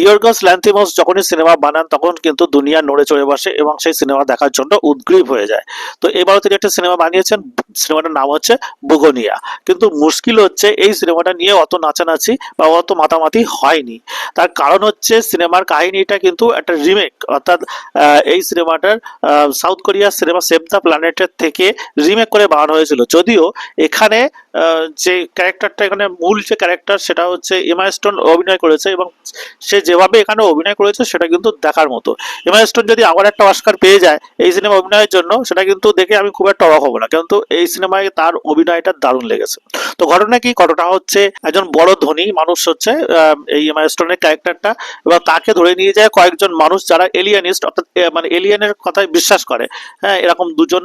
ইয়র্গস ল্যান্থিমস যখনই সিনেমা বানান তখন কিন্তু দুনিয়া নড়ে চড়ে বসে এবং সেই সিনেমা দেখার জন্য উদগ্রীব হয়ে যায়। তো এবারও তিনি একটা সিনেমা বানিয়েছেন, সিনেমাটার নাম হচ্ছে বুগোনিয়া। কিন্তু মুশকিল হচ্ছে এই সিনেমাটা নিয়ে অত নাচানাচি বা অত মাতামাতি হয়নি। তার কারণ হচ্ছে সিনেমার কাহিনীটা কিন্তু একটা রিমেক, অর্থাৎ এই সিনেমাটার সাউথ কোরিয়ার সিনেমা সেভ দ্য প্ল্যানেটের থেকে রিমেক করে বানানো হয়েছিল। যদিও এখানে যে ক্যারেক্টারটা, এখানে মূল যে ক্যারেক্টার সেটা হচ্ছে এমা স্টোন অভিনয় করেছে এবং সে যেভাবে এখানে অভিনয় করেছে সেটা কিন্তু দেখার মতো। এমা স্টোন যদি আবার একটা অস্কার পেয়ে যায় এই সিনেমা অভিনয়ের জন্য, সেটা কিন্তু দেখে আমি খুব একটা অবাক হবো না, কিন্তু এই সিনেমায় তার অভিনয়টা দারুণ লেগেছে। তো ঘটনা কি, ঘটনা হচ্ছে একজন বড় ধনী মানুষ হচ্ছে এই এমা স্টোনের ক্যারেক্টারটা, এবং তাকে ধরে নিয়ে যায় কয়েকজন মানুষ যারা এলিয়েনিস্ট, অর্থাৎ মানে এলিয়েনের কথায় বিশ্বাস করে। হ্যাঁ, এরকম দুজন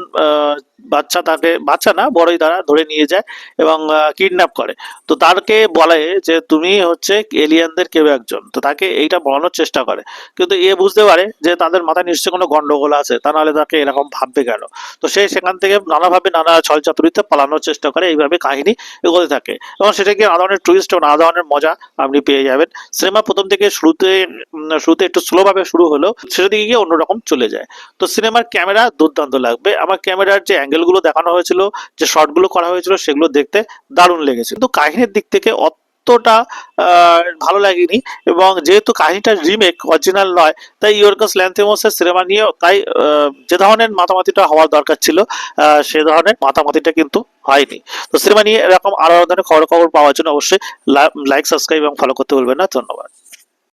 বাচ্চা, তাকে বাচ্চা না বড়ই তারা ধরে নিয়ে যায় এবং কিডন্যাপ করে। তো তাকে বলে যে তুমি হচ্ছে এলিয়েনদের কেউ একজন, তো তাকে এইটা বলানোর চেষ্টা করে, কিন্তু এ বুঝতে পারে যে তাদের মাথায় নিশ্চয়ই কোনো গন্ডগোল আছে, তা নাহলে তাকে এরকম ভাববে কেন। তো সে সেখান থেকে নানাভাবে নানা ছলচাতুরিতে পালানোর চেষ্টা করে, এইভাবে কাহিনী এগোতে থাকে এবং সেটাকে নানা ধরনের টুইস্ট এবং নানা ধরনের মজা আপনি পেয়ে যাবেন। সিনেমা প্রথম থেকে শুরুতে একটু স্লো ভাবে শুরু হলেও শেষের দিকে গিয়ে অন্যরকম চলে যায়। তো সিনেমার ক্যামেরা দুর্দান্ত লাগবে, আমার ক্যামেরার যে অ্যাঙ্গেলগুলো দেখানো হয়েছিল, যে শটগুলো করা হয়েছিল সেগুলো দেখতে দারুণ লেগেছে, কিন্তু কাহিনীর দিক থেকে অতটা ভালো লাগেনি। এবং যেহেতু কাহিনীটা রিমেক, অরিজিনাল নয়, তাই ইয়র্গস ল্যান্থিমসের সিনেমা নিয়ে তাই যে ধরনের মাতামাতিটা হওয়ার দরকার ছিল সে ধরনের মাতামাতিটা কিন্তু হয়নি। তো সিনেমা নিয়ে এরকম আরো ধরনের খবর পাওয়ার জন্য অবশ্যই লাইক, সাবস্ক্রাইব এবং ফলো করতে ভুলবেন না। ধন্যবাদ।